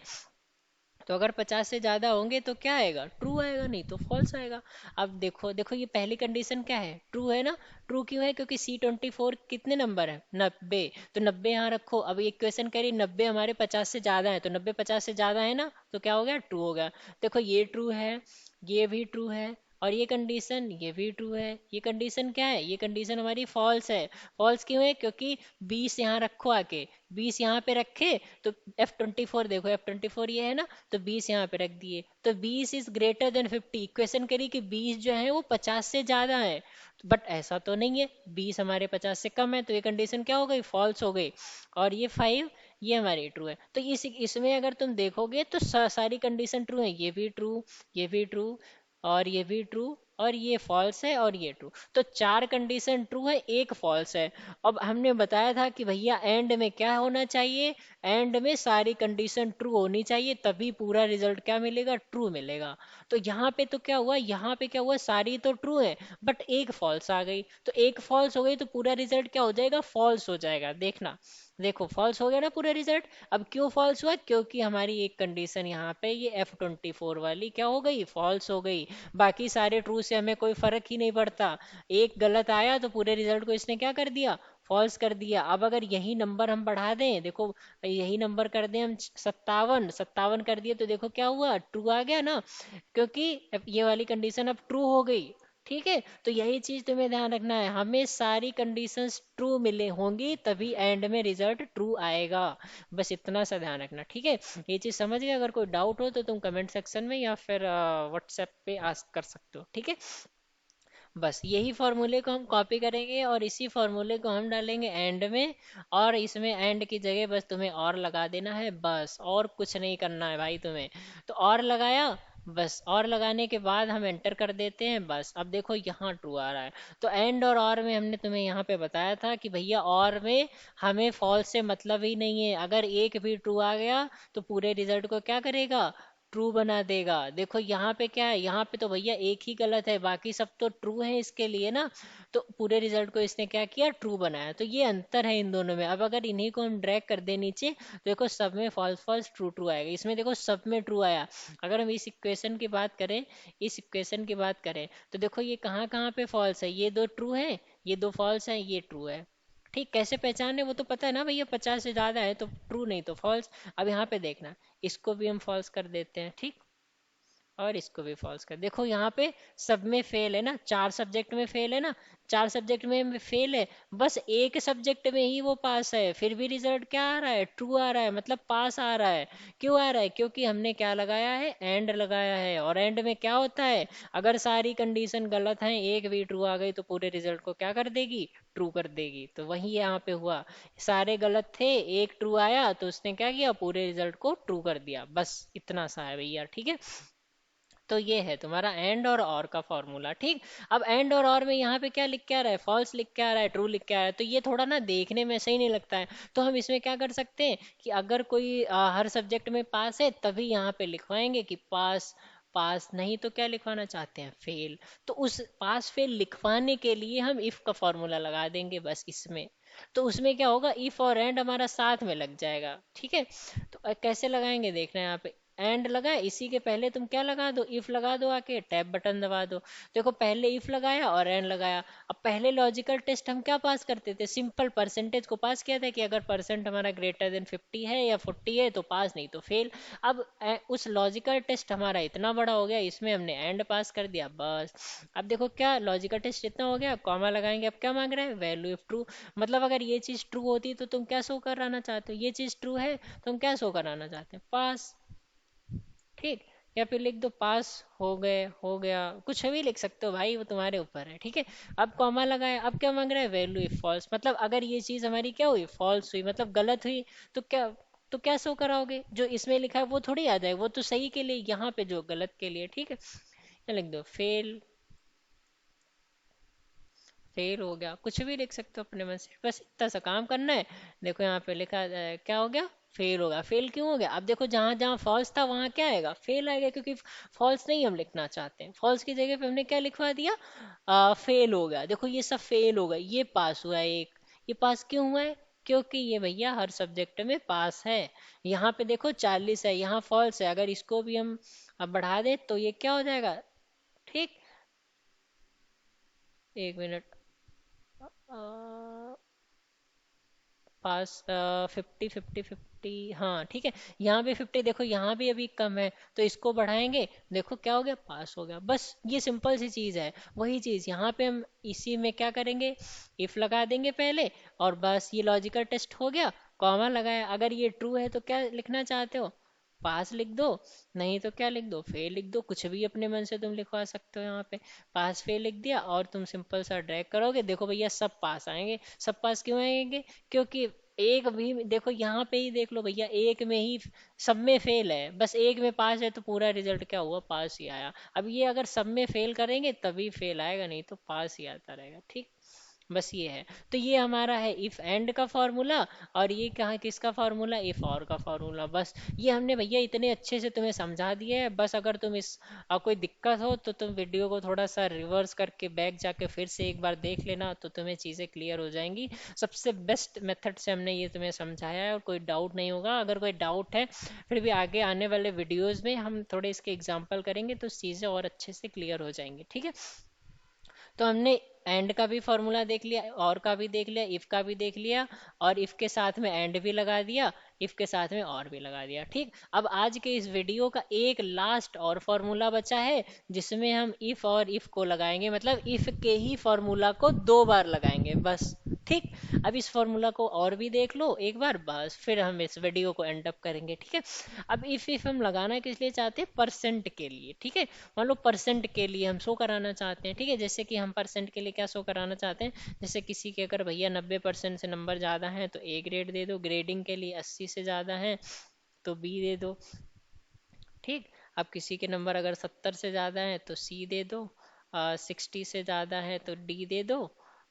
तो अगर 50 से ज्यादा होंगे तो क्या आएगा, ट्रू आएगा, नहीं तो फॉल्स आएगा। अब देखो देखो ये पहली कंडीशन क्या है, ट्रू है ना। ट्रू क्यों है, क्योंकि C24 कितने नंबर है, 90। तो 90 यहाँ रखो। अब एक क्वेश्चन कह रही 90 हमारे 50 से ज्यादा है, तो 90 50 से ज्यादा है ना, तो क्या हो गया, ट्रू हो गया। देखो ये ट्रू है, ये भी ट्रू है, और ये कंडीशन ये भी ट्रू है। ये कंडीशन क्या है, ये कंडीशन हमारी फॉल्स है। फॉल्स क्यों है, क्योंकि 20 यहाँ रखो आके, 20 यहाँ पे रखे तो F24 देखो, F24 ये है ना, तो 20 यहाँ पे रख दिए, तो 20 इज ग्रेटर देन 50। इक्वेशन करी कि 20 जो है वो 50 से ज्यादा है, बट ऐसा तो नहीं है, 20 हमारे 50 से कम है, तो ये कंडीशन क्या हो गई, फॉल्स हो गई। और ये 5 ये हमारी ट्रू है। तो इसमें अगर तुम देखोगे तो सारी कंडीशन ट्रू है, ये भी ट्रू, ये भी ट्रू, और ये भी ट्रू, और ये फॉल्स है, और ये ट्रू। तो चार कंडीशन ट्रू है, एक फॉल्स है। अब हमने बताया था कि भैया एंड में क्या होना चाहिए, एंड में सारी कंडीशन ट्रू होनी चाहिए, तभी पूरा रिजल्ट क्या मिलेगा, ट्रू मिलेगा। तो यहाँ पे तो क्या हुआ, यहाँ पे क्या हुआ, सारी तो ट्रू है बट एक फॉल्स आ गई, तो एक फॉल्स हो गई तो पूरा रिजल्ट क्या हो जाएगा, फॉल्स हो जाएगा। देखना, देखो फॉल्स हो गया ना पूरा रिजल्ट। अब क्यों फॉल्स हुआ, क्योंकि हमारी एक कंडीशन यहाँ पे ये F24 वाली क्या हो गई, फॉल्स हो गई। बाकी सारे ट्रू से हमें कोई फर्क ही नहीं पड़ता, एक गलत आया तो पूरे रिजल्ट को इसने क्या कर दिया, फॉल्स कर दिया। अब अगर यही नंबर हम बढ़ा दें, देखो यही नंबर कर दें हम 57, 57 कर दिए, तो देखो क्या हुआ, ट्रू आ गया ना, क्योंकि अब ये वाली कंडीशन अब ट्रू हो गई। ठीक है, तो यही चीज तुम्हें ध्यान रखना है, हमें सारी कंडीशंस ट्रू मिले होंगी तभी एंड में रिजल्ट ट्रू आएगा। बस इतना सा ध्यान रखना, ठीक है। ये चीज समझ गए, अगर कोई डाउट हो तो तुम कमेंट सेक्शन में या फिर व्हाट्सएप पे आस्क कर सकते हो, ठीक है। बस यही फॉर्मूले को हम कॉपी करेंगे और इसी फॉर्मूले को हम डालेंगे एंड में, और इसमें एंड की जगह बस तुम्हें और लगा देना है, बस और कुछ नहीं करना है भाई तुम्हें। तो और लगाया, बस और लगाने के बाद हम एंटर कर देते हैं, बस अब देखो यहाँ ट्रू आ रहा है। तो एंड और में हमने तुम्हें यहाँ पे बताया था कि भैया और में हमें फॉल्स से मतलब ही नहीं है, अगर एक भी ट्रू आ गया तो पूरे रिजल्ट को क्या करेगा, ट्रू बना देगा। देखो यहाँ पे क्या है, यहाँ पे तो भैया एक ही गलत है, बाकी सब तो ट्रू है इसके लिए ना, तो पूरे रिजल्ट को इसने क्या किया, ट्रू बनाया। तो ये अंतर है इन दोनों में। अब अगर इन्हीं को हम ड्रैग कर दे नीचे, तो देखो सब में फॉल्स फॉल्स ट्रू ट्रू आएगा, इसमें देखो सब में ट्रू आया। अगर हम इस इक्वेशन की बात करें, इस इक्वेशन की बात करें, तो देखो ये कहाँ कहाँ पे फॉल्स है, ये दो ट्रू है, ये दो फॉल्स है, ये ट्रू है। ठीक, कैसे पहचाने वो तो पता है ना भैया, 50 से ज्यादा है तो ट्रू नहीं तो फॉल्स। अब यहाँ पे देखना, इसको भी हम फॉल्स कर देते हैं, ठीक, और इसको भी फॉल्स कर, देखो यहाँ पे सब में फेल है ना, चार सब्जेक्ट में फेल है ना, चार सब्जेक्ट में फेल है, बस एक सब्जेक्ट में ही वो पास है, फिर भी रिजल्ट क्या आ रहा है, ट्रू आ रहा है, मतलब पास आ रहा है। क्यों आ रहा है, क्योंकि हमने क्या लगाया है, एंड लगाया है, और एंड में क्या होता है, अगर सारी कंडीशन गलत हैं, एक भी ट्रू आ गई तो पूरे रिजल्ट को क्या कर देगी, ट्रू कर देगी। तो वही यहाँ पे हुआ, सारे गलत थे, एक ट्रू आया तो उसने क्या किया, पूरे रिजल्ट को ट्रू कर दिया। बस इतना सा है भैया, ठीक है। तो ये है तुम्हारा एंड और का फॉर्मूला, ठीक। अब एंड और में यहाँ पे क्या लिख के आ रहा है, फॉल्स लिख के आ रहा है, ट्रू लिख के आ रहा है, तो ये थोड़ा ना देखने में सही नहीं लगता है। तो हम इसमें क्या कर सकते हैं कि अगर कोई हर सब्जेक्ट में पास है तभी यहाँ पे लिखवाएंगे कि पास, पास नहीं तो क्या लिखवाना चाहते हैं, फेल। तो उस पास फेल लिखवाने के लिए हम इफ का फॉर्मूला लगा देंगे बस इसमें। तो उसमें क्या होगा, इफ और एंड हमारा साथ में लग जाएगा, ठीक है। तो कैसे लगाएंगे देखना है यहाँ पे, एंड लगाए, इसी के पहले तुम क्या लगा दो, इफ लगा दो, आके टैब बटन दबा दो। देखो पहले इफ लगाया और एंड लगाया। अब पहले लॉजिकल टेस्ट हम क्या पास करते थे, सिंपल परसेंटेज को पास किया था कि अगर परसेंट हमारा ग्रेटर देन 50 है या 40 है तो पास, नहीं तो फेल। अब उस लॉजिकल टेस्ट हमारा इतना बड़ा हो गया, इसमें हमने एंड पास कर दिया बस। अब देखो क्या लॉजिकल टेस्ट इतना हो गया, कॉमा लगाएंगे, अब क्या मांग रहा है, वैल्यू इफ ट्रू। मतलब अगर ये चीज ट्रू होती तो तुम क्या शो कराना चाहते हो, ये चीज ट्रू है, तुम क्या शो कराना चाहते हो, पास। ठीक। या फिर लिख दो पास हो गए, हो गया, कुछ भी लिख सकते हो भाई, वो तुम्हारे ऊपर है, ठीक है। अब कॉमा लगाया, अब क्या मांग रहा है, वैल्यू इफ फॉल्स, मतलब अगर ये चीज हमारी क्या हुई, फॉल्स हुई, मतलब गलत हुई, तो क्या, तो क्या शो कराओगे, जो इसमें लिखा है वो थोड़ी आ जाए, वो तो सही के लिए, यहाँ पे जो गलत के लिए, ठीक है। या लिख दो फेल, फेल हो गया, कुछ भी लिख सकते हो अपने मन से, बस इतना सा काम करना है। देखो यहाँ पे लिखा क्या हो गया, फेल हो गया। फेल क्यों हो गया, अब देखो जहां जहां फॉल्स था वहां क्या आएगा, फेल आएगा, क्योंकि फॉल्स नहीं हम लिखना चाहते हैं, फॉल्स की जगह पे हमने क्या लिखवा दिया, फेल हो गया। देखो ये सब फेल हो गया, ये पास हुआ एक, ये पास क्यों हुआ है, क्योंकि ये भैया हर सब्जेक्ट में पास है। यहाँ पे देखो 40 है, यहाँ फॉल्स है, अगर इसको भी हम अब बढ़ा दें तो ये क्या हो जाएगा, ठीक। एक मिनट, पास 50 50 50, हाँ ठीक है। यहाँ भी 50, देखो यहाँ भी अभी कम है, तो इसको बढ़ाएंगे, देखो क्या हो गया, पास हो गया, बस ये सिंपल सी चीज़ है। वही चीज़ यहाँ पे हम इसी में क्या करेंगे, इफ लगा देंगे पहले, और बस ये लॉजिकल टेस्ट हो गया, कॉमा लगाया, अगर ये ट्रू है तो क्या लिखना चाहते हो, पास लिख दो, नहीं तो क्या लिख दो, फेल लिख दो, कुछ भी अपने मन से तुम लिखवा सकते हो यहाँ पे। पास फेल लिख दिया और तुम सिंपल सा ड्रैग करोगे, देखो भैया सब पास आएंगे। सब पास क्यों आएंगे, क्योंकि एक भी देखो यहाँ पे ही देख लो भैया, एक में ही सब में फेल है, बस एक में पास है, तो पूरा रिजल्ट क्या हुआ, पास ही आया। अब ये अगर सब में फेल करेंगे तभी फेल आएगा, नहीं तो पास ही आता रहेगा, ठीक। बस ये है। तो ये हमारा है इफ एंड का फॉर्मूला, और ये कहाँ किसका फॉर्मूला, इफ और का फॉर्मूला। बस ये हमने भैया इतने अच्छे से तुम्हें समझा दिया है। बस अगर तुम इस कोई दिक्कत हो तो तुम वीडियो को थोड़ा सा रिवर्स करके बैक जाके फिर से एक बार देख लेना, तो तुम्हें चीज़ें क्लियर हो जाएंगी। सबसे बेस्ट मेथड से हमने ये तुम्हें समझाया है, और कोई डाउट नहीं होगा। अगर कोई डाउट है फिर भी आगे आने वाले वीडियोस में हम थोड़े इसके एग्जाम्पल करेंगे, तो चीज़ें और अच्छे से क्लियर हो जाएंगी, ठीक है। तो हमने एंड का भी फॉर्मूला देख लिया, और का भी देख लिया, इफ का भी देख लिया, और इफ के साथ में एंड भी लगा दिया, इफ के साथ में और भी लगा दिया, ठीक। अब आज के इस वीडियो का एक लास्ट और फॉर्मूला बचा है, जिसमें हम इफ और इफ को लगाएंगे, मतलब इफ के ही फॉर्मूला को 2 बार लगाएंगे बस, ठीक। अब इस फॉर्मूला को और भी देख लो एक बार, बस फिर हम इस वीडियो को एंड अप करेंगे, ठीक है। अब इफ हम लगाना किस लिए चाहते हैं, परसेंट के लिए, ठीक है। मान लो परसेंट के लिए हम शो कराना चाहते हैं, ठीक है। जैसे कि हम परसेंट के लिए क्या शो कराना चाहते हैं, जैसे किसी के अगर भैया 90% से नंबर ज़्यादा हैं तो ए ग्रेड दे दो, ग्रेडिंग के लिए 80 से ज़्यादा हैं तो बी दे दो, ठीक। अब किसी के नंबर अगर 70 से ज़्यादा हैं तो सी दे दो, 60 से ज़्यादा है तो डी दे दो,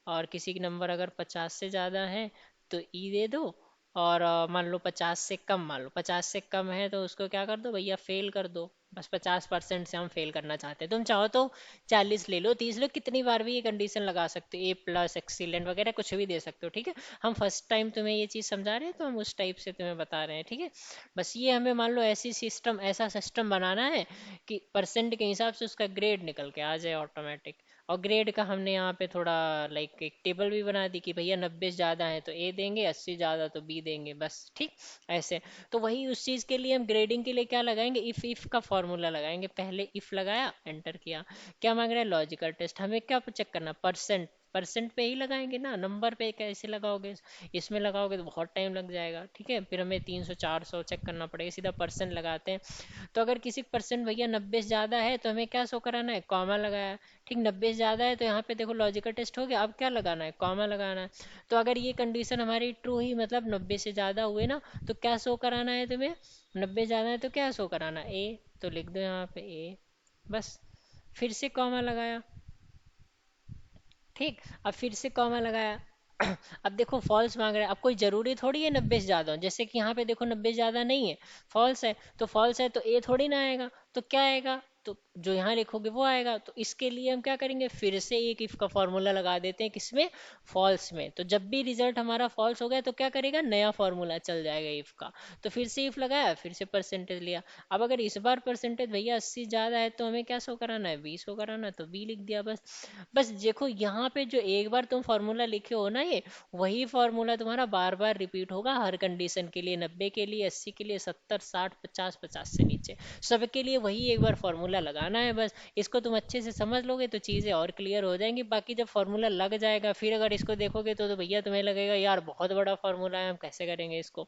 और किसी के नंबर अगर 50 से ज़्यादा है तो ई दे दो, और मान लो 50 से कम, मान लो 50 से कम है तो उसको क्या कर दो भैया, फेल कर दो। बस 50% से हम फेल करना चाहते हैं, तुम चाहो तो 40 ले लो, 30 लो, कितनी बार भी ये कंडीशन लगा सकते हो, ए प्लस एक्सीलेंट वगैरह कुछ भी दे सकते हो, ठीक है। हम फर्स्ट टाइम तुम्हें ये चीज़ समझा रहे हैं तो हम उस टाइप से तुम्हें बता रहे हैं, ठीक है। बस ये हमें मान लो ऐसा सिस्टम बनाना है कि परसेंट के हिसाब से उसका ग्रेड निकल के आ जाए ऑटोमेटिक। और ग्रेड का हमने यहाँ पे थोड़ा लाइक एक टेबल भी बना दी कि भैया 90 ज़्यादा है तो ए देंगे, 80 ज़्यादा तो बी देंगे, बस ठीक। ऐसे तो वही उस चीज़ के लिए हम ग्रेडिंग के लिए क्या लगाएंगे, इफ का फॉर्मूला लगाएंगे। पहले इफ लगाया, एंटर किया, क्या मांग रहा है, लॉजिकल टेस्ट। हमें क्या चेक करना, परसेंट, परसेंट पे ही लगाएंगे ना, नंबर पे कैसे लगाओगे, इसमें लगाओगे तो बहुत टाइम लग जाएगा, ठीक है। फिर हमें 300 400 चेक करना पड़ेगा, सीधा परसेंट लगाते हैं। तो अगर किसी परसेंट भैया 90 से ज़्यादा है तो हमें क्या शो कराना है, कॉमा लगाया, ठीक। 90 से ज़्यादा है तो यहाँ पे देखो लॉजिकल टेस्ट हो गया, अब क्या लगाना है, कॉमा लगाना है। तो अगर ये कंडीशन हमारी ट्रू ही, मतलब 90 से ज़्यादा हुए ना, तो क्या शो कराना है तुम्हें, 90 ज़्यादा है तो क्या शो कराना है, ए, तो लिख दो यहाँ पे ए, बस। फिर से कॉमा लगाया, ठीक। अब फिर से कॉमा लगाया। अब देखो फॉल्स मांग रहा है, अब कोई जरूरी थोड़ी है 90 से ज्यादा हो, जैसे कि यहाँ पे देखो 90 से ज्यादा नहीं है, फॉल्स है, तो फॉल्स है तो ए थोड़ी ना आएगा, तो क्या आएगा, तो जो यहाँ लिखोगे वो आएगा। तो इसके लिए हम क्या करेंगे, फिर से एक इफ का फॉर्मूला लगा देते हैं, किसमें, फॉल्स में। तो जब भी रिजल्ट हमारा फॉल्स हो गया तो क्या करेगा, नया फॉर्मूला चल जाएगा इफ का। तो फिर से इफ लगाया, फिर से परसेंटेज लिया। अब अगर इस बार परसेंटेज भैया 80 ज्यादा है तो हमें क्या शो कराना है, 20 शो कराना है, तो बी लिख दिया बस। बस देखो यहाँ पे जो एक बार तुम फॉर्मूला लिखे हो ना, ये वही फॉर्मूला तुम्हारा बार बार रिपीट होगा हर कंडीशन के लिए, 90 के लिए, 80 के लिए, 70, 60, 50, 50 से नीचे सबके लिए वही एक बार फॉर्मूला लगाना है बस। इसको तुम अच्छे से समझ लोगे तो चीज़ें और क्लियर हो जाएंगी। बाकी जब फॉर्मूला लग जाएगा फिर अगर इसको देखोगे तो भैया तुम्हें लगेगा यार बहुत बड़ा फॉर्मूला है, हम कैसे करेंगे इसको।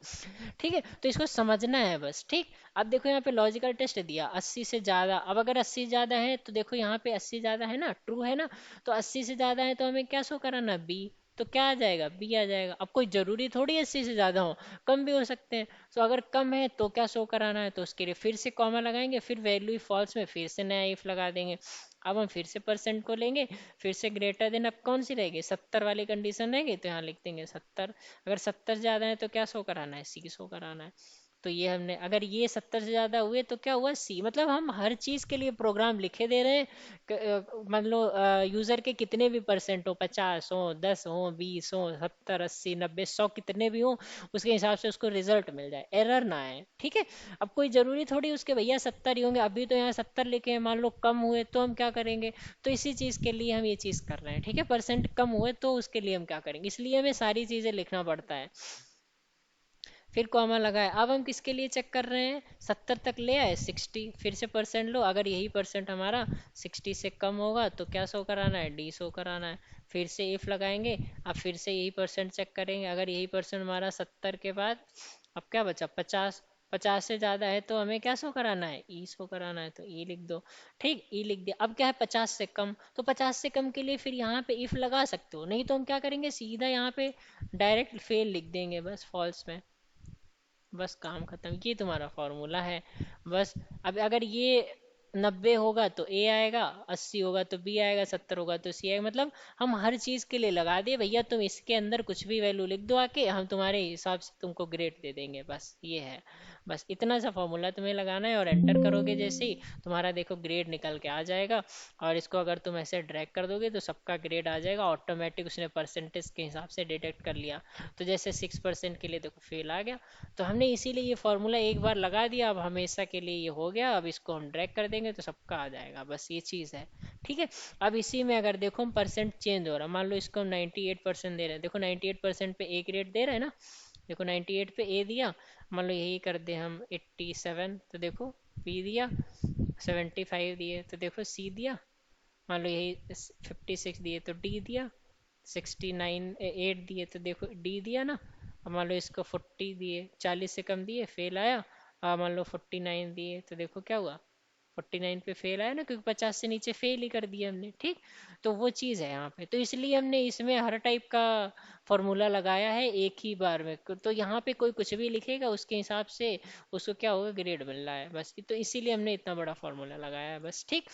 ठीक है, तो इसको समझना है बस। ठीक, अब देखो यहाँ पे लॉजिकल टेस्ट दिया 80 से ज़्यादा। अब अगर 80 ज़्यादा है तो देखो यहाँ पे 80 ज़्यादा है ना, ट्रू है ना, तो 80 से ज़्यादा है तो हमें क्या शो कराना, बी। तो क्या आ जाएगा, बी आ जाएगा। अब कोई जरूरी थोड़ी 80 से ज़्यादा हो, कम भी हो सकते हैं। तो अगर कम है तो क्या शो कराना है, तो उसके लिए फिर से कॉमा लगाएंगे, फिर वैल्यू फॉल्स में फिर से नया इफ लगा देंगे। अब हम फिर से परसेंट को लेंगे, फिर से ग्रेटर देन, अब कौन सी रहेगी, 70 वाली कंडीशन रहेगी, तो यहाँ लिख देंगे 70। अगर 70 ज़्यादा है तो क्या शो कराना है, सी शो कराना है। तो ये हमने, अगर ये 70 से ज़्यादा हुए तो क्या हुआ, सी। मतलब हम हर चीज़ के लिए प्रोग्राम लिखे दे रहे हैं। मान लो यूज़र के कितने भी परसेंट हो, 50 हो, 10 हो, 20 हो, 70, 80, 90, 100, कितने भी हो, उसके हिसाब से उसको रिजल्ट मिल जाए, एरर ना आए। ठीक है, अब कोई ज़रूरी थोड़ी उसके भैया 70 ही होंगे, अभी तो यहाँ 70 लिखे हैं, मान लो कम हुए तो हम क्या करेंगे। तो इसी चीज़ के लिए हम ये चीज़ कर रहे हैं। ठीक है, परसेंट कम हुए तो उसके लिए हम क्या करेंगे, इसलिए हमें सारी चीज़ें लिखना पड़ता है। फिर कॉमा लगाए, अब हम किसके लिए चेक कर रहे हैं, 70 तक ले आए, 60, फिर से परसेंट लो, अगर यही परसेंट हमारा 60 से कम होगा तो क्या शो कराना है, डी शो कराना है। फिर से इफ लगाएंगे, अब फिर से यही परसेंट चेक करेंगे, अगर यही परसेंट हमारा 70 के बाद, अब क्या बचा, 50, 50 से ज़्यादा है तो हमें क्या शो कराना है, ई शो कराना है, तो ई लिख दो। ठीक, ई लिख दिया। अब क्या है, 50 से कम, तो 50 से कम के लिए फिर यहाँ पे इफ लगा सकते हो, नहीं तो हम क्या करेंगे, सीधा यहाँ पे डायरेक्ट फेल लिख देंगे बस, फॉल्स में। बस काम खत्म, ये तुम्हारा फॉर्मूला है बस। अब अगर ये 90 होगा तो ए आएगा, 80 होगा तो बी आएगा, 70 होगा तो सी आएगा। मतलब हम हर चीज के लिए लगा दिए भैया, तुम इसके अंदर कुछ भी वैल्यू लिख दो आके, हम तुम्हारे हिसाब से तुमको ग्रेड दे देंगे, बस ये है। बस इतना सा फॉर्मूला तुम्हें लगाना है और एंटर करोगे जैसे ही, तुम्हारा देखो ग्रेड निकल के आ जाएगा। और इसको अगर तुम ऐसे ड्रैग कर दोगे तो सबका ग्रेड आ जाएगा ऑटोमेटिक, उसने परसेंटेज के हिसाब से डिटेक्ट कर लिया। तो जैसे 6% के लिए देखो फेल आ गया। तो हमने इसीलिए ये फॉर्मूला एक बार लगा दिया, अब हमेशा के लिए ये हो गया। अब इसको हम ड्रैग कर देंगे तो सबका आ जाएगा, बस ये चीज़ है। ठीक है, अब इसी में अगर देखो हम परसेंट चेंज हो रहा है, मान लो इसको हम 98% दे रहे हैं, देखो 98% पे ए ग्रेड दे रहे हैं ना, देखो 98 पे ए दिया। मान लो यही कर दे हम 87, तो देखो बी दिया। 75 दिए तो देखो सी दिया। मान लो यही 56 दिए तो डी दिया। 69 8 दिए तो देखो डी दिया ना। अब मान लो इसको 40 दिए, 40 से कम दिए, फेल आया। अब मान लो 49 दिए तो देखो क्या हुआ, 49 पे फेल आया ना, क्योंकि 50 से नीचे फेल ही कर दिया हमने। ठीक, तो वो चीज़ है यहाँ पे, तो इसलिए हमने इसमें हर टाइप का फॉर्मूला लगाया है एक ही बार में। तो यहाँ पे कोई कुछ भी लिखेगा उसके हिसाब से उसको क्या होगा, ग्रेड मिल रहा है बस। तो इसीलिए हमने इतना बड़ा फॉर्मूला लगाया है बस। ठीक,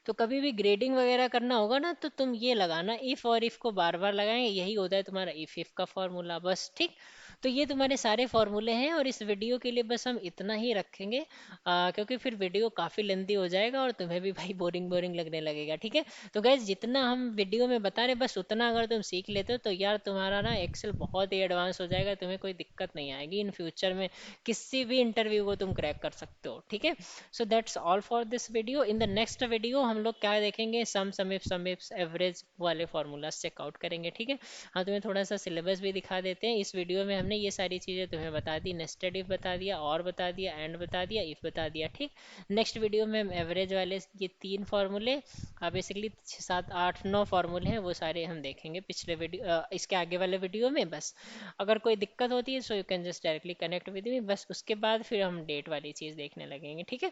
तो कभी भी ग्रेडिंग वगैरह करना होगा ना तो तुम ये लगाना, इफ और इफ को बार बार लगाएंगे, यही होता है तुम्हारा इफ इफ का फॉर्मूला बस। ठीक, तो ये तुम्हारे सारे फॉर्मूले हैं और इस वीडियो के लिए बस हम इतना ही रखेंगे, क्योंकि फिर वीडियो काफ़ी लेंदी हो जाएगा और तुम्हें भी भाई बोरिंग बोरिंग लगने लगेगा। ठीक है, तो गैस जितना हम वीडियो में बता रहे बस उतना अगर तुम सीख लेते हो तो यार तुम्हारा ना एक्सेल बहुत ही एडवांस हो जाएगा, तुम्हें कोई दिक्कत नहीं आएगी इन फ्यूचर में, किसी भी इंटरव्यू को तुम क्रैक कर सकते हो। ठीक है, so that's all for this video. In the next video हम लोग क्या देखेंगे, सम इफ एवरेज वाले फॉर्मूलाज चेकआउट करेंगे। ठीक है, हाँ तुम्हें थोड़ा सा सिलेबस भी दिखा देते हैं। इस वीडियो में हमने ये सारी चीज़ें तुम्हें बता दी, नेस्टेड इफ बता दिया, और बता दिया, एंड बता दिया, इफ बता दिया। ठीक, नेक्स्ट वीडियो में हम एवरेज वाले ये 3 फॉर्मूले, बेसिकली 7 8 9 फॉर्मूले हैं, वो सारे हम देखेंगे पिछले वीडियो, इसके आगे वाले वीडियो में बस। अगर कोई दिक्कत होती है सो you can just directly connect with me, बस उसके बाद फिर हम डेट वाली चीज़ देखने लगेंगे। ठीक है,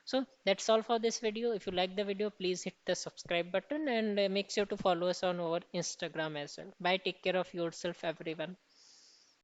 so that's all for this video. If you like the video, please hit the subscribe button and make sure to follow us on our Instagram as well. Bye, take care of yourself everyone.